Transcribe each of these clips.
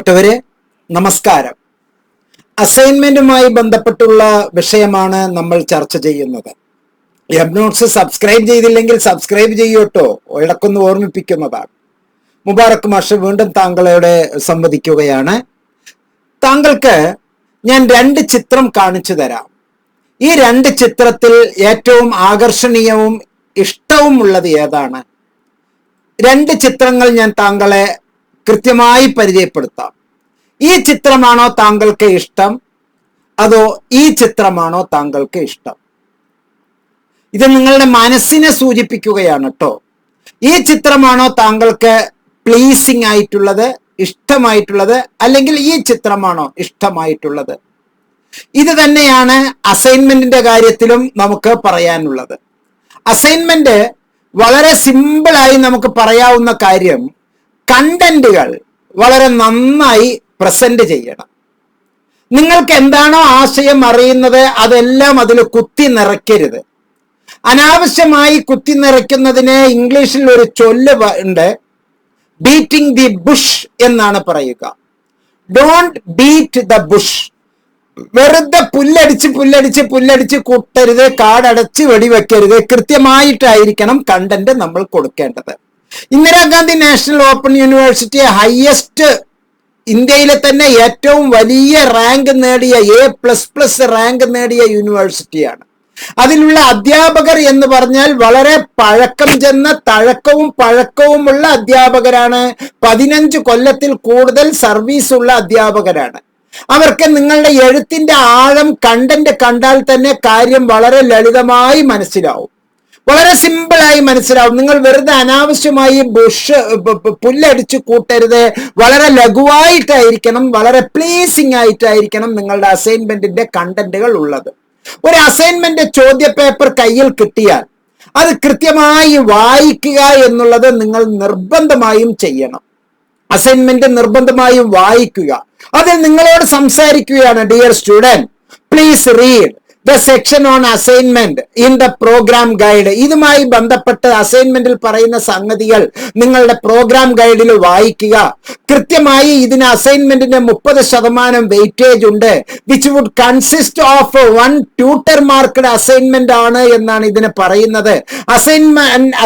പ്രിയപ്പെട്ടവരെ, നമസ്കാരം. അസൈൻമെന്റുമായി ബന്ധപ്പെട്ടുള്ള വിഷയമാണ് നമ്മൾ ചർച്ച ചെയ്യുന്നത്. നോട്ട്സ് സബ്സ്ക്രൈബ് ചെയ്തില്ലെങ്കിൽ സബ്സ്ക്രൈബ് ചെയ്യൂട്ടോ, ഇടക്കൊന്ന് ഓർമ്മിപ്പിക്കുന്നതാണ്. മുബാറക് മാഷ് വീണ്ടും താങ്കളോട് സംവദിക്കുകയാണ്. താങ്കൾക്ക് ഞാൻ 2 ചിത്രം കാണിച്ചു തരാം. ഈ 2 ചിത്രത്തിൽ ഏറ്റവും ആകർഷണീയവും ഇഷ്ടവും ഉള്ളത് ഏതാണ്? 2 ചിത്രങ്ങൾ ഞാൻ താങ്കളെ കൃത്യമായി പരിചയപ്പെടുത്താം. ഈ ചിത്രമാണോ താങ്കൾക്ക് ഇഷ്ടം, അതോ ഈ ചിത്രമാണോ താങ്കൾക്ക് ഇഷ്ടം? ഇത് നിങ്ങളുടെ മനസ്സിനെ സൂചിപ്പിക്കുകയാണ് കേട്ടോ. ഈ ചിത്രമാണോ താങ്കൾക്ക് പ്ലീസിങ് ആയിട്ടുള്ളത്, ഇഷ്ടമായിട്ടുള്ളത്, അല്ലെങ്കിൽ ഈ ചിത്രമാണോ ഇഷ്ടമായിട്ടുള്ളത്? ഇത് തന്നെയാണ് അസൈൻമെന്റിന്റെ കാര്യത്തിലും നമുക്ക് പറയാനുള്ളത്. അസൈൻമെന്റ് വളരെ സിമ്പിളായി നമുക്ക് പറയാവുന്ന കാര്യം, കണ്ടന്റുകൾ വളരെ നന്നായി പ്രസന്റ് ചെയ്യണം. നിങ്ങൾക്ക് എന്താണോ ആശയം അറിയുന്നത് അതെല്ലാം അതിൽ കുത്തി നിറയ്ക്കരുത്. അനാവശ്യമായി കുത്തി നിറയ്ക്കുന്നതിന് ഇംഗ്ലീഷിൽ ഒരു ചൊല്ല് ഉണ്ട്, ബീറ്റിംഗ് ദി ബുഷ് എന്നാണ് പറയുക. Don't beat the Bush. വെറുതെ പുല്ലടിച്ച് കൂട്ടരുത്, കാടടച്ച് വെടിവെക്കരുത്. കൃത്യമായിട്ടായിരിക്കണം കണ്ടന്റ് നമ്മൾ കൊടുക്കേണ്ടത്. Indira Gandhi national open university highest, ഇന്ത്യയിലെ തന്നെ ഏറ്റവും വലിയ റാങ്ക് നേടിയ A++ റാങ്ക് നേടിയ യൂണിവേഴ്സിറ്റിയാണ്. അതിലുള്ള അധ്യാപകർ എന്ന് പറഞ്ഞാൽ വളരെ പഴക്കം ചെന്ന പഴക്കവുമുള്ള അധ്യാപകരാണ്. 15 കൊല്ലത്തിൽ കൂടുതൽ സർവീസ് ഉള്ള അധ്യാപകരാണ്. അവർക്ക് നിങ്ങളുടെ എഴുത്തിന്റെ ആഴം, കണ്ടന്റ് കണ്ടാൽ തന്നെ കാര്യം വളരെ ലളിതമായി മനസ്സിലാവും, വളരെ സിമ്പിളായി മനസ്സിലാവും. നിങ്ങൾ വെറുതെ അനാവശ്യമായി പുല്ലടിച്ചു കൂട്ടരുത്. വളരെ ലഘുവായിട്ടായിരിക്കണം, വളരെ പ്ലീസിങ് ആയിട്ടായിരിക്കണം നിങ്ങളുടെ അസൈൻമെന്റിന്റെ കണ്ടന്റുകൾ ഉള്ളത്. ഒരു അസൈൻമെന്റ് ചോദ്യ പേപ്പർ കയ്യിൽ കിട്ടിയാൽ അത് കൃത്യമായി വായിക്കുക എന്നുള്ളത് നിങ്ങൾ നിർബന്ധമായും ചെയ്യണം. അസൈൻമെന്റ് നിർബന്ധമായും വായിക്കുക. അതിൽ നിങ്ങളോട് സംസാരിക്കുകയാണ്, dear student, please read the section on assignment in the program guide. ഇതുമായി ബന്ധപ്പെട്ട് അസൈൻമെന്റിൽ പറയുന്ന സംഗതികൾ നിങ്ങളുടെ പ്രോഗ്രാം ഗൈഡിൽ വായിക്കുക. കൃത്യമായി ഇതിന് അസൈൻമെന്റിന് 30% വെയിറ്റേജ് ഉണ്ട്, which would consist of 1 tutor marked assignment ആണ് എന്നാണ് ഇതിന് പറയുന്നത്.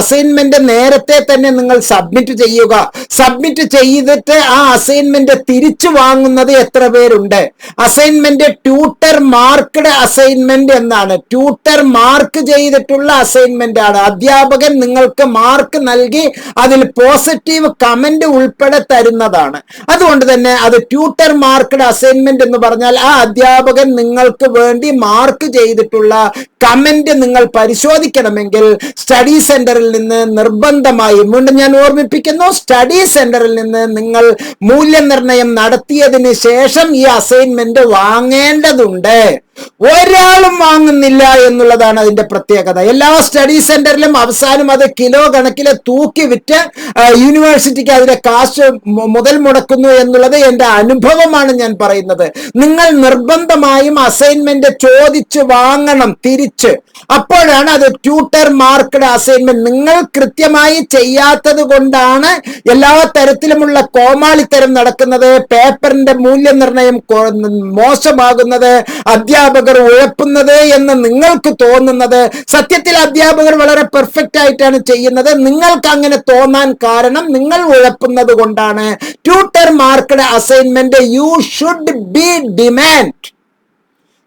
അസൈൻമെന്റ് നേരത്തെ തന്നെ നിങ്ങൾ സബ്മിറ്റ് ചെയ്യുക. സബ്മിറ്റ് ചെയ്തിട്ട് ആ അസൈൻമെന്റ് തിരിച്ചു വാങ്ങുന്നത് എത്ര പേരുണ്ട്? അസൈൻമെന്റ് ട്യൂട്ടർ മാർക്ക്ഡ് അസൈൻമെന്റ് എന്നാണ്. ട്യൂട്ടർ മാർക്ക് ചെയ്തിട്ടുള്ള അസൈൻമെന്റ് ആണ്. അധ്യാപകൻ നിങ്ങൾക്ക് മാർക്ക് നൽകി അതിൽ പോസിറ്റീവ് കമന്റ് ഉൾപ്പെടെ തരുന്നതാണ്. അതുകൊണ്ട് തന്നെ അത് ട്യൂട്ടർ മാർക്ക്ഡ് അസൈൻമെന്റ് എന്ന് പറഞ്ഞാൽ ആ അധ്യാപകൻ നിങ്ങൾക്ക് വേണ്ടി മാർക്ക് ചെയ്തിട്ടുള്ള കമന്റ് നിങ്ങൾ പരിശോധിക്കണമെങ്കിൽ സ്റ്റഡി സെന്ററിൽ നിന്ന് നിർബന്ധമായും, വീണ്ടും ഞാൻ ഓർമ്മിപ്പിക്കുന്നു, സ്റ്റഡി സെന്ററിൽ നിന്ന് നിങ്ങൾ മൂല്യനിർണ്ണയം നടത്തിയതിന് ശേഷം ഈ അസൈൻമെന്റ് വാങ്ങേണ്ടതുണ്ട്. ഒരാളും വാങ്ങുന്നില്ല എന്നുള്ളതാണ് അതിന്റെ പ്രത്യേകത. എല്ലാ സ്റ്റഡി സെന്ററിലും അവസാനം അത് കിലോ കണക്കിലെ തൂക്കി വിറ്റ് യൂണിവേഴ്സിറ്റിക്ക് അതിന്റെ കാശ് മുതൽ മുടക്കുന്നു എന്നുള്ളത് എന്റെ അനുഭവമാണ് ഞാൻ പറയുന്നത്. നിങ്ങൾ നിർബന്ധമായും അസൈൻമെന്റ് ചോദിച്ച് വാങ്ങണം തിരിച്ച്. അപ്പോഴാണ് അത് ട്യൂട്ടർ മാർക്ക്ഡ് അസൈൻമെന്റ്. നിങ്ങൾ കൃത്യമായി ചെയ്യാത്തത് കൊണ്ടാണ് എല്ലാ തരത്തിലുമുള്ള കോമാളിത്തരം നടക്കുന്നത്, പേപ്പറിന്റെ മൂല്യനിർണ്ണയം മോശമാകുന്നത്, അധ്യാപകർ ഉഴപ്പുന്നത് എന്ന് നിങ്ങൾക്ക് തോന്നുന്നത്. സത്യത്തിൽ അധ്യാപകർ വളരെ പെർഫെക്റ്റ് ആയിട്ടാണ് ചെയ്യുന്നത്. നിങ്ങൾക്ക് അങ്ങനെ തോന്നാൻ കാരണം നിങ്ങൾ ഉഴപ്പുന്നത് കൊണ്ടാണ്. Tutor marked assignment you should be demand.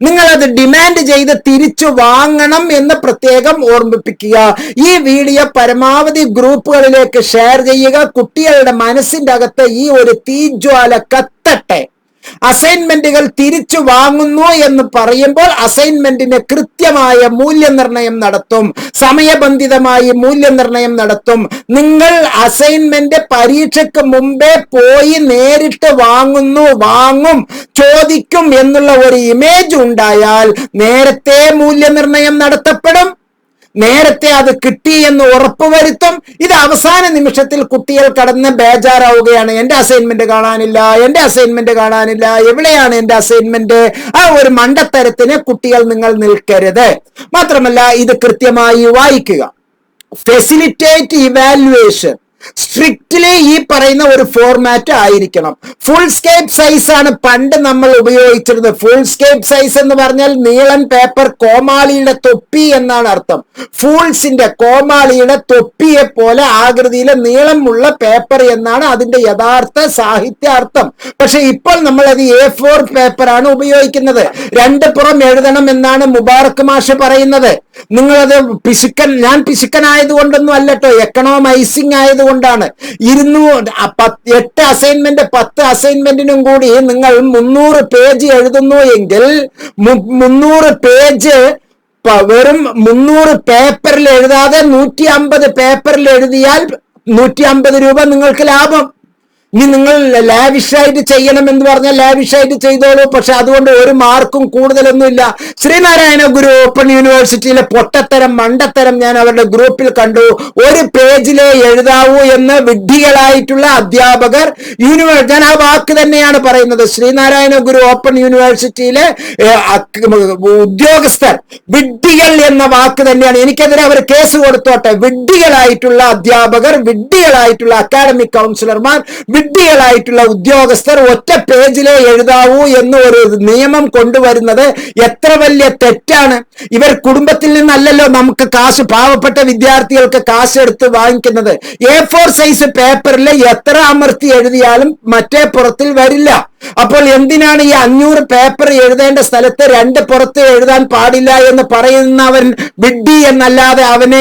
നിങ്ങൾ അത് ഡിമാൻഡ് ചെയ്ത് തിരിച്ചു വാങ്ങണം എന്ന് പ്രത്യേകം ഓർമ്മിപ്പിക്കുക. ഈ വീഡിയോ പരമാവധി ഗ്രൂപ്പുകളിലേക്ക് ഷെയർ ചെയ്യുക. കുട്ടികളുടെ മനസ്സിന്റെ അകത്ത് ഈ ഒരു തീജ്വാല കത്തട്ടെ. അസൈൻമെന്റുകൾ തിരിച്ചു വാങ്ങുന്നു എന്ന് പറയുമ്പോൾ അസൈൻമെന്റിന് കൃത്യമായ മൂല്യനിർണ്ണയം നടത്തും, സമയബന്ധിതമായി മൂല്യനിർണ്ണയം നടത്തും. നിങ്ങൾ അസൈൻമെന്റ് പരീക്ഷയ്ക്ക് മുമ്പേ പോയി നേരിട്ട് വാങ്ങും, ചോദിക്കും എന്നുള്ള ഒരു ഇമേജ് ഉണ്ടായാൽ നേരത്തെ മൂല്യനിർണ്ണയം നടത്തപ്പെടും, നേരത്തെ അത് കിട്ടി എന്ന് ഉറപ്പുവരുത്തും. ഇത് അവസാന നിമിഷത്തിൽ കുട്ടികൾ കടന്ന് ബേജാറാവുകയാണ്, എന്റെ അസൈൻമെന്റ് കാണാനില്ല, എവിടെയാണ് എന്റെ അസൈൻമെന്റ്? ആ ഒരു മണ്ടത്തരത്തിന് കുട്ടികൾ നിങ്ങൾ നിൽക്കരുത്. മാത്രമല്ല ഇത് കൃത്യമായി വായിക്കുക. Facilitate evaluation. സ്ട്രിക്റ്റ്ലി ഈ പറയുന്ന ഒരു ഫോർമാറ്റ് ആയിരിക്കണം. ഫുൾ സ്കേപ്പ് സൈസ് ആണ് പണ്ട് നമ്മൾ ഉപയോഗിച്ചിരുന്നത്. ഫുൾ സ്കേപ്പ് സൈസ് എന്ന് പറഞ്ഞാൽ നീളൻ പേപ്പർ, കോമാളിയുടെ തൊപ്പി എന്നാണ് അർത്ഥം. ഫൂൾസിന്റെ, കോമാളിയുടെ തൊപ്പിയെ പോലെ ആകൃതിയിലെ നീളമുള്ള പേപ്പർ എന്നാണ് അതിന്റെ യഥാർത്ഥ സാഹിത്യ അർത്ഥം. പക്ഷെ ഇപ്പോൾ നമ്മൾ അത് A4 പേപ്പറാണ് ഉപയോഗിക്കുന്നത്. രണ്ട് പുറം എഴുതണം എന്നാണ് മുബാറക് മാഷ് പറയുന്നത്. നിങ്ങളത് ഞാൻ പിശുക്കനായതുകൊണ്ടൊന്നും അല്ലട്ടോ, എക്കണോമൈസിങ് ആയതുകൊണ്ടാണ്. 8 അസൈൻമെന്റ് 10 അസൈൻമെന്റിനും കൂടി നിങ്ങൾ 300 പേജ് എഴുതുന്നു എങ്കിൽ 300 പേജ് വെറും 300 പേപ്പറിൽ എഴുതാതെ 150 പേപ്പറിൽ എഴുതിയാൽ 150 രൂപ നിങ്ങൾക്ക് ലാഭം. ഇനി നിങ്ങൾ ലാവിഷായിട്ട് ചെയ്യണം എന്ന് പറഞ്ഞാൽ ലാവിഷായിട്ട് ചെയ്തോളൂ. പക്ഷെ അതുകൊണ്ട് ഒരു മാർക്കും കൂടുതലൊന്നുമില്ല. ശ്രീനാരായണ ഗുരു ഓപ്പൺ യൂണിവേഴ്സിറ്റിയിലെ പൊട്ടത്തരം, മണ്ടത്തരം ഞാൻ അവരുടെ ഗ്രൂപ്പിൽ കണ്ടു. ഒരു പേജിലേ എഴുതാവൂ എന്ന് വിഡ്ഢികളായിട്ടുള്ള അധ്യാപകർ, ഞാൻ ആ വാക്ക് തന്നെയാണ് പറയുന്നത്. ശ്രീനാരായണ ഗുരു ഓപ്പൺ യൂണിവേഴ്സിറ്റിയിലെ ഉദ്യോഗസ്ഥർ വിഡ്ഢികൾ എന്ന വാക്ക് തന്നെയാണ്. എനിക്കെതിരെ അവർ കേസ് കൊടുത്തോട്ടെ. വിഡ്ഢികളായിട്ടുള്ള അധ്യാപകർ, വിഡ്ഢികളായിട്ടുള്ള അക്കാഡമിക് കൗൺസിലർമാർ, വിഡ്ഢികളായിട്ടുള്ള ഉദ്യോഗസ്ഥർ ഒറ്റ പേജിലേ എഴുതാവൂ എന്ന് ഒരു നിയമം കൊണ്ടുവരുന്നത് എത്ര വലിയ തെറ്റാണ്. ഇവർ കുടുംബത്തിൽ നിന്നല്ലല്ലോ നമുക്ക് കാശ്, പാവപ്പെട്ട വിദ്യാർത്ഥികൾക്ക് കാശ് എടുത്ത് വാങ്ങിക്കുന്നത്. A4 സൈസ് പേപ്പറിൽ എത്ര അമർത്തി എഴുതിയാലും മറ്റേ പുറത്തിൽ വരില്ല. അപ്പോൾ എന്തിനാണ് ഈ 500 പേപ്പർ എഴുതേണ്ട സ്ഥലത്ത് 2 പുറത്ത് എഴുതാൻ പാടില്ല എന്ന് പറയുന്നവൻ വിഡ്ഢി എന്നല്ലാതെ അവനെ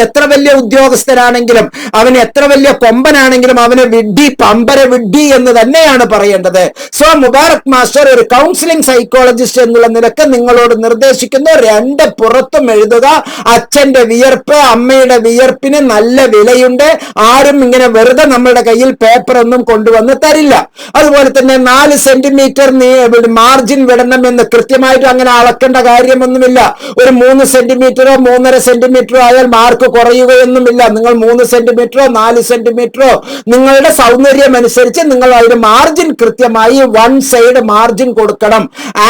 എത്ര വലിയ ഉദ്യോഗസ്ഥനാണെങ്കിലും, അവൻ എത്ര വലിയ കൊമ്പനാണെങ്കിലും അവനെ വിഡ്ഢി, പമ്പര വിഡ്ഢി എന്ന് തന്നെയാണ് പറയേണ്ടത്. സോ മുബാറക് മാസ്റ്റർ ഒരു കൗൺസിലിംഗ് സൈക്കോളജിസ്റ്റ് എന്നുള്ള നിലക്ക് നിങ്ങളോട് നിർദ്ദേശിക്കുന്നു, 2 പുറത്തും എഴുതുക. അച്ഛന്റെ വിയർപ്പ്, അമ്മയുടെ വിയർപ്പിന് നല്ല വിലയുണ്ട്. ആരും ഇങ്ങനെ വെറുതെ നമ്മളുടെ കയ്യിൽ പേപ്പർ ഒന്നും കൊണ്ടുവന്ന് തരില്ല. അതുപോലെ തന്നെ 4 സെന്റിമീറ്റർ മാർജിൻ വിടണം എന്ന് കൃത്യമായിട്ട് അങ്ങനെ അളക്കേണ്ട കാര്യമൊന്നുമില്ല. ഒരു 3 സെന്റിമീറ്ററോ 3.5 സെന്റിമീറ്ററോ ആയാൽ മാർക്ക് കുറയുകയൊന്നുമില്ല. നിങ്ങൾ 3 സെന്റിമീറ്ററോ 4 സെന്റിമീറ്ററോ നിങ്ങളുടെ സൗന്ദര്യം അനുസരിച്ച് നിങ്ങൾ അതിന് മാർജിൻ കൃത്യമായി 1 സൈഡ് മാർജിൻ കൊടുക്കണം.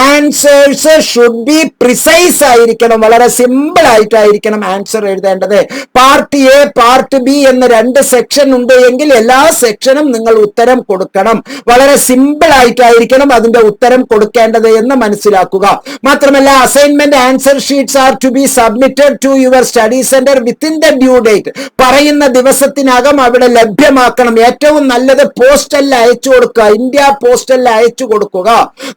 ആൻസേഴ്സ് ഷുഡ് ബി പ്രിസൈസ് ആയിരിക്കണം. വളരെ സിമ്പിൾ ആയിട്ടായിരിക്കണം ആൻസർ എഴുതേണ്ടത്. പാർട്ട് A, പാർട്ട് B എന്ന 2 സെക്ഷൻ ഉണ്ട് എങ്കിൽ എല്ലാ സെക്ഷനും നിങ്ങൾ ഉത്തരം കൊടുക്കണം. വളരെ സിമ്പിൾ ആയിട്ടായിരിക്കണം അതിന്റെ ഉത്തരം കൊടുക്കേണ്ടത് എന്ന് മനസ്സിലാക്കുക. മാത്രമല്ല assignment answer sheets are to be submitted to your study centre within the due date. പറയുന്ന ദിവസത്തിനകം അവിടെ ലഭ്യമാക്കണം. ഏറ്റവും നല്ലത് പോസ്റ്റലിൽ അയച്ചു കൊടുക്കുക. ഇന്ത്യ പോസ്റ്റലിൽ അയച്ചു കൊടുക്കുക.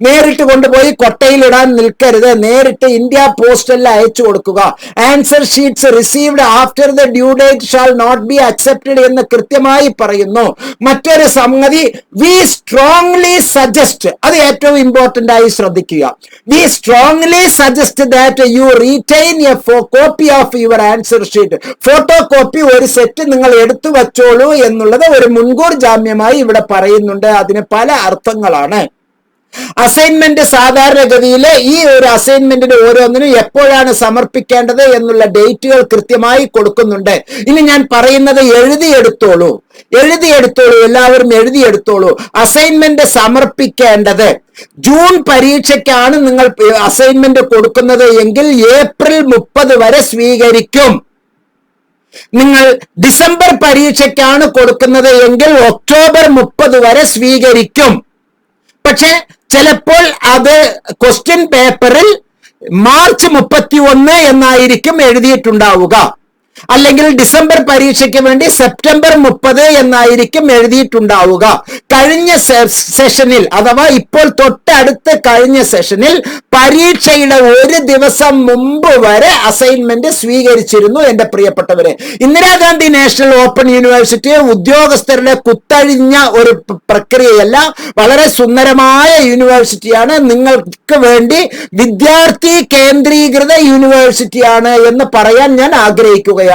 നേരിട്ട് കൊണ്ടുപോയി കൊട്ടയിൽ ഇടാൻ നിൽക്കരുത്. നേരിട്ട് ഇന്ത്യ പോസ്റ്റലിൽ അയച്ചു കൊടുക്കുക. Answer sheets received after the due date shall not be accepted എന്ന് കൃത്യമായി പറയുന്നു. മറ്റൊരു സംഗതി, വി സ്ട്രോങ്ലി സജസ്റ്റ്, അത് ഏറ്റവും ഇമ്പോർട്ടന്റ് ആയി ശ്രദ്ധിക്കുക. V strongly suggest that you retain A copy of your answer sheet. Photo copy ഒരു സെറ്റ് നിങ്ങൾ എടുത്തു വച്ചോളൂ എന്നുള്ളത് ഒരു മുൻകൂർ ജാമ്യമായി ഇവിടെ പറയുന്നുണ്ട്. അതിന് പല അർത്ഥങ്ങളാണ്. അസൈൻമെന്റ് സാധാരണഗതിയിൽ ഈ ഒരു അസൈൻമെന്റിന് ഓരോന്നിനും എപ്പോഴാണ് സമർപ്പിക്കേണ്ടത് എന്നുള്ള ഡേറ്റുകൾ കൃത്യമായി കൊടുക്കുന്നുണ്ട്. ഇനി ഞാൻ പറയുന്നത് എഴുതിയെടുത്തോളൂ, എല്ലാവരും എഴുതിയെടുത്തോളൂ. അസൈൻമെന്റ് സമർപ്പിക്കേണ്ടത് ജൂൺ പരീക്ഷയ്ക്കാണ് നിങ്ങൾ അസൈൻമെന്റ് കൊടുക്കുന്നത് എങ്കിൽ ഏപ്രിൽ 30 വരെ സ്വീകരിക്കും. നിങ്ങൾ ഡിസംബർ പരീക്ഷയ്ക്കാണ് കൊടുക്കുന്നത് എങ്കിൽ ഒക്ടോബർ 30 വരെ സ്വീകരിക്കും. പക്ഷെ ചിലപ്പോൾ അത് ക്വസ്റ്റ്യൻ പേപ്പറിൽ മാർച്ച് 31 എന്നായിരിക്കും എഴുതിയിട്ടുണ്ടാവുക. അല്ലെങ്കിൽ ഡിസംബർ പരീക്ഷയ്ക്ക് വേണ്ടി സെപ്റ്റംബർ 30 എന്നായിരിക്കും എഴുതിയിട്ടുണ്ടാവുക. കഴിഞ്ഞ സെഷനിൽ അഥവാ ഇപ്പോൾ തൊട്ടടുത്ത് കഴിഞ്ഞ സെഷനിൽ പരീക്ഷയുടെ ഒരു ദിവസം മുമ്പ് വരെ അസൈൻമെന്റ് സ്വീകരിച്ചിരുന്നു എന്റെ പ്രിയപ്പെട്ടവരെ. ഇന്ദിരാഗാന്ധി നാഷണൽ ഓപ്പൺ യൂണിവേഴ്സിറ്റി ഉദ്യോഗസ്ഥരുടെ കുത്തഴിഞ്ഞ ഒരു പ്രക്രിയയല്ല, വളരെ സുന്ദരമായ യൂണിവേഴ്സിറ്റിയാണ്. നിങ്ങൾക്ക് വേണ്ടി വിദ്യാർത്ഥി കേന്ദ്രീകൃത യൂണിവേഴ്സിറ്റിയാണ് എന്ന് പറയാൻ ഞാൻ ആഗ്രഹിക്കുകയാണ്.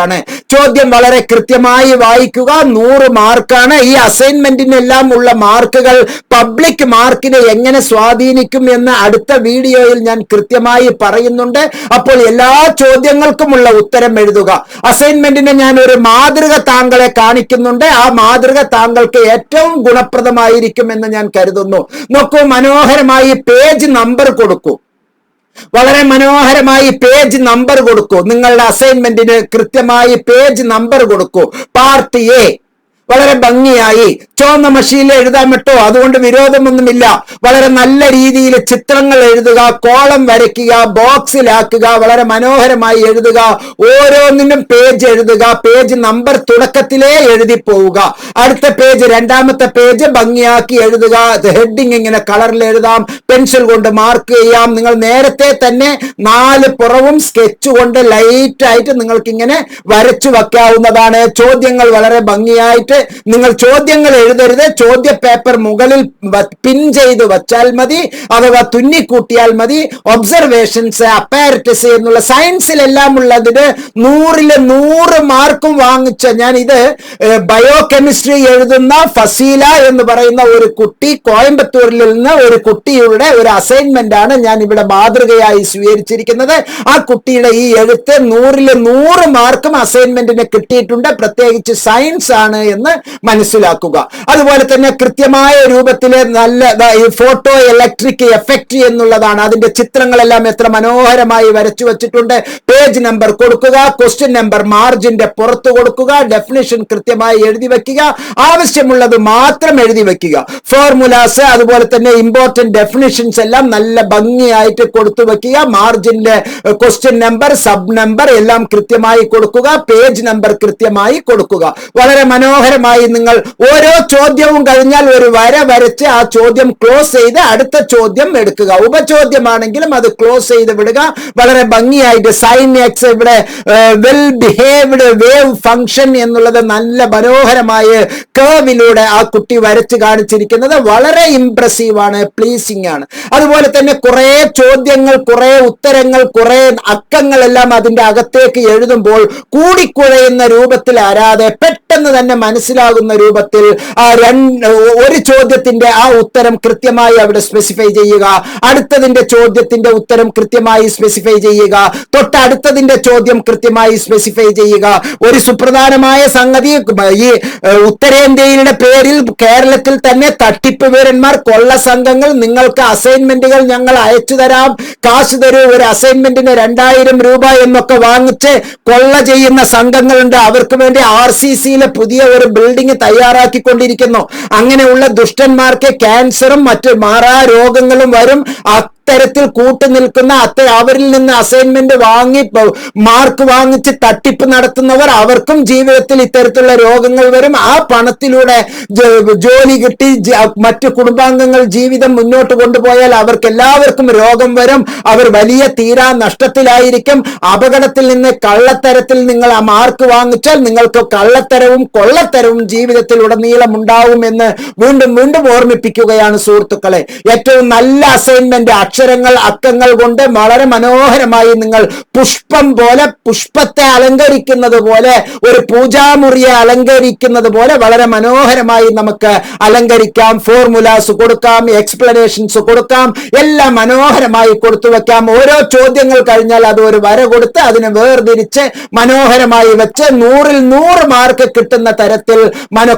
ചോദ്യം വളരെ കൃത്യമായി വായിക്കുക. 100 മാർക്കാണ്. ഈ അസൈൻമെന്റിനെല്ലാം ഉള്ള മാർക്കുകൾ പബ്ലിക് മാർക്കിനെ എങ്ങനെ സ്വാധീനിക്കും എന്ന് അടുത്ത വീഡിയോയിൽ ഞാൻ കൃത്യമായി പറയുന്നുണ്ട്. അപ്പോൾ എല്ലാ ചോദ്യങ്ങൾക്കുമുള്ള ഉത്തരം എഴുതുക. അസൈൻമെന്റിന് ഞാൻ ഒരു മാതൃക താങ്കളെ കാണിക്കുന്നുണ്ട്. ആ മാതൃക താങ്കൾക്ക് ഏറ്റവും ഗുണപ്രദമായിരിക്കും എന്ന് ഞാൻ കരുതുന്നു. നോക്കൂ, മനോഹരമായി പേജ് നമ്പർ കൊടുക്കൂ. വളരെ മനോഹരമായി പേജ് നമ്പർ കൊടുക്കൂ. നിങ്ങളുടെ അസൈൻമെന്റിന് കൃത്യമായി പേജ് നമ്പർ കൊടുക്കൂ. പാർട്ട് A വളരെ ഭംഗിയായി ചുവന്ന മഷിയിൽ എഴുതാൻ പറ്റോ, അതുകൊണ്ട് വിരോധമൊന്നുമില്ല. വളരെ നല്ല രീതിയിൽ ചിത്രങ്ങൾ എഴുതുക, കോളം വരയ്ക്കുക, ബോക്സിലാക്കുക, വളരെ മനോഹരമായി എഴുതുക. ഓരോന്നിനും പേജ് എഴുതുക, പേജ് നമ്പർ തുടക്കത്തിലേ എഴുതി പോവുക. അടുത്ത പേജ്, രണ്ടാമത്തെ പേജ് ഭംഗിയാക്കി എഴുതുക. ഹെഡിങ് ഇങ്ങനെ കളറിൽ എഴുതാം, പെൻസിൽ കൊണ്ട് മാർക്ക് ചെയ്യാം. നിങ്ങൾ നേരത്തെ തന്നെ 4 പുറവും സ്കെച്ച് കൊണ്ട് ലൈറ്റ് ആയിട്ട് നിങ്ങൾക്ക് ഇങ്ങനെ വരച്ചു വെക്കാവുന്നതാണ്. ചോദ്യങ്ങൾ വളരെ ഭംഗിയായിട്ട് നിങ്ങൾ ചോദ്യങ്ങൾ എഴുതരുത്, ചോദ്യ പേപ്പർ മുകളിൽ പിൻ ചെയ്ത് വച്ചാൽ മതി, അഥവാ തുന്നിക്കൂട്ടിയാൽ മതി. ഒബ്സർവേഷൻസ്, അപ്പാരറ്റസ് എന്നുള്ള സയൻസിലെല്ലാം ഉള്ളതിന് 100 മാർക്കും വാങ്ങിച്ച ഞാൻ ഇത് ബയോ കെമിസ്ട്രി എഴുതുന്ന ഫസീല എന്ന് പറയുന്ന ഒരു കുട്ടി, കോയമ്പത്തൂരിൽ നിന്ന് ഒരു കുട്ടിയുടെ ഒരു അസൈൻമെന്റ് ആണ് ഞാൻ ഇവിടെ മാതൃകയായി സ്വീകരിച്ചിരിക്കുന്നത്. ആ കുട്ടിയുടെ ഈ എഴുത്ത് 100 മാർക്കും അസൈൻമെന്റിന് കിട്ടിയിട്ടുണ്ട്. പ്രത്യേകിച്ച് സയൻസ് ആണ് എന്ന് മനസ്സിലാക്കുക. അതുപോലെ തന്നെ കൃത്യമായ രൂപത്തില് നല്ല ഫോട്ടോ ഇലക്ട്രിക് എഫക്റ്റ് എന്നുള്ളതാണ്. അതിന്റെ ചിത്രങ്ങളെല്ലാം എത്ര മനോഹരമായി വരച്ചു വെച്ചിട്ടുണ്ട്. പേജ് നമ്പർ കൊടുക്കുക, ക്വസ്റ്റ്യൻ നമ്പർ മാർജിന്റെ പുറത്ത് കൊടുക്കുക, ഡെഫിനിഷൻ കൃത്യമായി എഴുതി വെക്കുക, ആവശ്യമുള്ളത് മാത്രം എഴുതി വെക്കുക. ഫോർമുലാസ് അതുപോലെ തന്നെ ഇമ്പോർട്ടന്റ് ഡെഫിനിഷൻസ് എല്ലാം നല്ല ഭംഗിയായിട്ട് കൊടുത്തു വെക്കുക. മാർജിന്റെ ക്വസ്റ്റ്യൻ നമ്പർ, സബ് നമ്പർ എല്ലാം കൃത്യമായി കൊടുക്കുക, പേജ് നമ്പർ കൃത്യമായി കൊടുക്കുക. വളരെ മനോഹരമായി നിങ്ങൾ ഓരോ ചോദ്യവും കഴിഞ്ഞാൽ ഒരു വര വരച്ച് ആ ചോദ്യം ക്ലോസ് ചെയ്ത് അടുത്ത ചോദ്യം എടുക്കുക. ഉപചോദ്യമാണെങ്കിലും അത് ക്ലോസ് ചെയ്ത് വിടുക. വളരെ ഭംഗിയായിട്ട് സൈൻ എക്സ്, ഇവിടെ വെൽ ബിഹേവ്ഡ് വേവ് ഫംഗ്ഷൻ എന്നുള്ളത് നല്ല മനോഹരമായ കേർവിലൂടെ ആ കുട്ടി വരച്ച് കാണിച്ചിരിക്കുന്നത് വളരെ ഇംപ്രസീവ് ആണ്, പ്ലീസിംഗ് ആണ്. അതുപോലെ തന്നെ കുറെ ചോദ്യങ്ങൾ, കുറെ ഉത്തരങ്ങൾ, കുറെ അക്കങ്ങളെല്ലാം അതിന്റെ അകത്തേക്ക് എഴുതുമ്പോൾ കൂടിക്കുഴയുന്ന രൂപത്തിൽ ആരാതെ പെട്ടെന്ന് തന്നെ മനസ്സിലാകുന്ന രൂപത്തിൽ ഒരു ചോദ്യത്തിന്റെ ആ ഉത്തരം കൃത്യമായി അവിടെ സ്പെസിഫൈ ചെയ്യുക, അടുത്തതിന്റെ ചോദ്യത്തിന്റെ ഉത്തരം കൃത്യമായി സ്പെസിഫൈ ചെയ്യുക, തൊട്ടടുത്തതിന്റെ ചോദ്യം കൃത്യമായി സ്പെസിഫൈ ചെയ്യുക. ഒരു സുപ്രധാനമായ സംഗതി, ഈ ഉത്തരേന്ത്യയുടെ പേരിൽ കേരളത്തിൽ തന്നെ തട്ടിപ്പ് വീരന്മാർ, കൊള്ള സംഘങ്ങൾ, നിങ്ങൾക്ക് അസൈൻമെന്റുകൾ ഞങ്ങൾ അയച്ചു തരാം, കാശ് തരൂ, ഒരു അസൈൻമെന്റിന് 2000 രൂപ എന്നൊക്കെ വാങ്ങിച്ച് കൊള്ള ചെയ്യുന്ന സംഘങ്ങളുണ്ട്. അവർക്ക് വേണ്ടി RCCയിലെ പുതിയ ഒരു ബിൽഡിംഗ് തയ്യാറാക്കിക്കൊണ്ടിരിക്കുന്നു. അങ്ങനെയുള്ള ദുഷ്ടന്മാർക്ക് ക്യാൻസറും മറ്റ് മാറാ രോഗങ്ങളും വരും. തരത്തിൽ കൂട്ടുനിൽക്കുന്ന അവരിൽ നിന്ന് അസൈൻമെന്റ് വാങ്ങി മാർക്ക് വാങ്ങിച്ച് തട്ടിപ്പ് നടത്തുന്നവർ, അവർക്കും ജീവിതത്തിൽ ഇത്തരത്തിലുള്ള രോഗങ്ങൾ വരും. ആ പണത്തിലൂടെ ജോലി കിട്ടി മറ്റു കുടുംബാംഗങ്ങൾ ജീവിതം മുന്നോട്ട് കൊണ്ടുപോയാൽ അവർക്ക് എല്ലാവർക്കും രോഗം വരും. അവർ വലിയ തീരാ നഷ്ടത്തിലായിരിക്കും. അപകടത്തിൽ നിന്ന് കള്ളത്തരത്തിൽ നിങ്ങൾ ആ മാർക്ക് വാങ്ങിച്ചാൽ നിങ്ങൾക്ക് കള്ളത്തരവും കൊള്ളത്തരവും ജീവിതത്തിൽ ഉടനീളം ഉണ്ടാവും എന്ന് വീണ്ടും വീണ്ടും ഓർമ്മിപ്പിക്കുകയാണ് സുഹൃത്തുക്കളെ. ഏറ്റവും നല്ല അസൈൻമെന്റ് അക്ഷരങ്ങൾ, അക്കങ്ങൾ കൊണ്ട് വളരെ മനോഹരമായി നിങ്ങൾ പുഷ്പം പോലെ, പുഷ്പത്തെ അലങ്കരിക്കുന്നത് പോലെ, ഒരു പൂജാമുറിയെ അലങ്കരിക്കുന്നത് പോലെ വളരെ മനോഹരമായി നമുക്ക് അലങ്കരിക്കാം. ഫോർമുലാസ് കൊടുക്കാം, എക്സ്പ്ലനേഷൻസ് കൊടുക്കാം, എല്ലാം മനോഹരമായി കൊടുത്തു വെക്കാം. ഓരോ ചോദ്യങ്ങൾ കഴിഞ്ഞാൽ അത് ഒരു വര കൊടുത്ത് അതിനെ വേർതിരിച്ച് മനോഹരമായി വെച്ച് 100 മാർക്ക് കിട്ടുന്ന തരത്തിൽ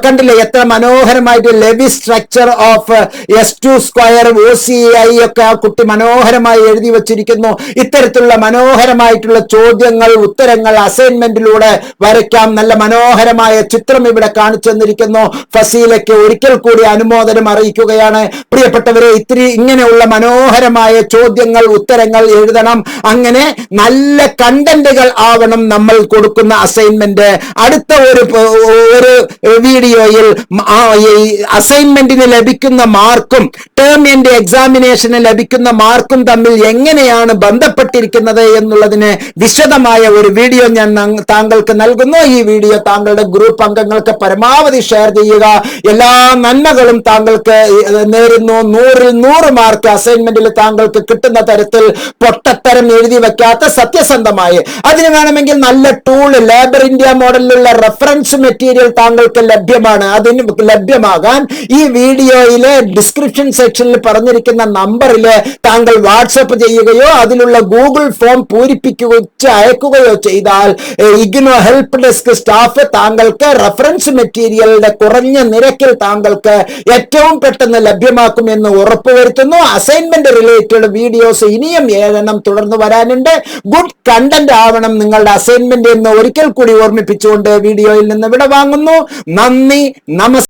കണ്ടില്ലേ എത്ര മനോഹരമായിട്ട് levy structure of S2² OCI ഒക്കെ ആ കുട്ടി മനോഹരമായി എഴുതി വച്ചിരിക്കുന്നു. ഇത്തരത്തിലുള്ള മനോഹരമായിട്ടുള്ള ചോദ്യങ്ങൾ, ഉത്തരങ്ങൾ അസൈൻമെന്റിലൂടെ വരയ്ക്കാം. നല്ല മനോഹരമായ ചിത്രം ഇവിടെ കാണിച്ചു തന്നിരിക്കുന്നു. ഫസീലയ്ക്ക് ഒരിക്കൽ കൂടി അനുമോദനം അറിയിക്കുകയാണ്. പ്രിയപ്പെട്ടവരെ, ഇങ്ങനെയുള്ള മനോഹരമായ ചോദ്യങ്ങൾ, ഉത്തരങ്ങൾ എഴുതണം. അങ്ങനെ നല്ല കണ്ടന്റുകൾ ആവണം നമ്മൾ കൊടുക്കുന്ന അസൈൻമെന്റ്. അടുത്ത ഒരു വീഡിയോയിൽ അസൈൻമെന്റിന് ലഭിക്കുന്ന മാർക്കും ടേം എൻഡ് എക്സാമിനേഷന് ലഭിക്കുന്ന മാർക്കും തമ്മിൽ എങ്ങനെയാണ് ബന്ധപ്പെട്ടിരിക്കുന്നത് എന്നുള്ളതിന് വിശദമായ ഒരു വീഡിയോ ഞാൻ താങ്കൾക്ക് നൽകുന്നു. ഈ വീഡിയോ താങ്കളുടെ ഗ്രൂപ്പ് അംഗങ്ങൾക്ക് പരമാവധി ഷെയർ ചെയ്യുക. എല്ലാ നന്മകളും താങ്കൾക്ക് നേരുന്നു. 100 മാർക്ക് അസൈൻമെന്റിൽ താങ്കൾക്ക് കിട്ടുന്ന തരത്തിൽ പൊട്ടത്തരം എഴുതി വെക്കാത്ത സത്യസന്ധമായി, അതിന് വേണമെങ്കിൽ നല്ല ടൂൾ, ലേബർ ഇന്ത്യ മോഡലിലുള്ള റെഫറൻസ് മെറ്റീരിയൽ താങ്കൾക്ക് ലഭ്യമാണ്. അതിന് ലഭ്യമാകാൻ ഈ വീഡിയോയിലെ ഡിസ്ക്രിപ്ഷൻ സെക്ഷനിൽ പറഞ്ഞിരിക്കുന്ന നമ്പറിൽ താങ്കൾ വാട്സപ്പ് ചെയ്യുകയോ അതിലുള്ള ഗൂഗിൾ ഫോം പൂരിപ്പിക്കുകയോ അയക്കുകയോ ചെയ്താൽ ഇഗ്നോ ഹെൽപ്പ് ഡെസ്ക് സ്റ്റാഫ് താങ്കൾക്ക് റഫറൻസ് മെറ്റീരിയലിന്റെ കുറഞ്ഞ നിരക്കിൽ താങ്കൾക്ക് ഏറ്റവും പെട്ടെന്ന് ലഭ്യമാക്കുമെന്ന് ഉറപ്പുവരുത്തുന്നു. അസൈൻമെന്റ് റിലേറ്റഡ് വീഡിയോസ് ഇനിയും 7 തുടർന്ന് വരാനുണ്ട്. ഗുഡ് കണ്ടന്റ് ആവണം നിങ്ങളുടെ അസൈൻമെന്റ് എന്ന് ഒരിക്കൽ കൂടി ഓർമ്മിപ്പിച്ചുകൊണ്ട് വീഡിയോയിൽ നിന്ന് വിട വാങ്ങുന്നു. നന്ദി, നമസ്കാരം.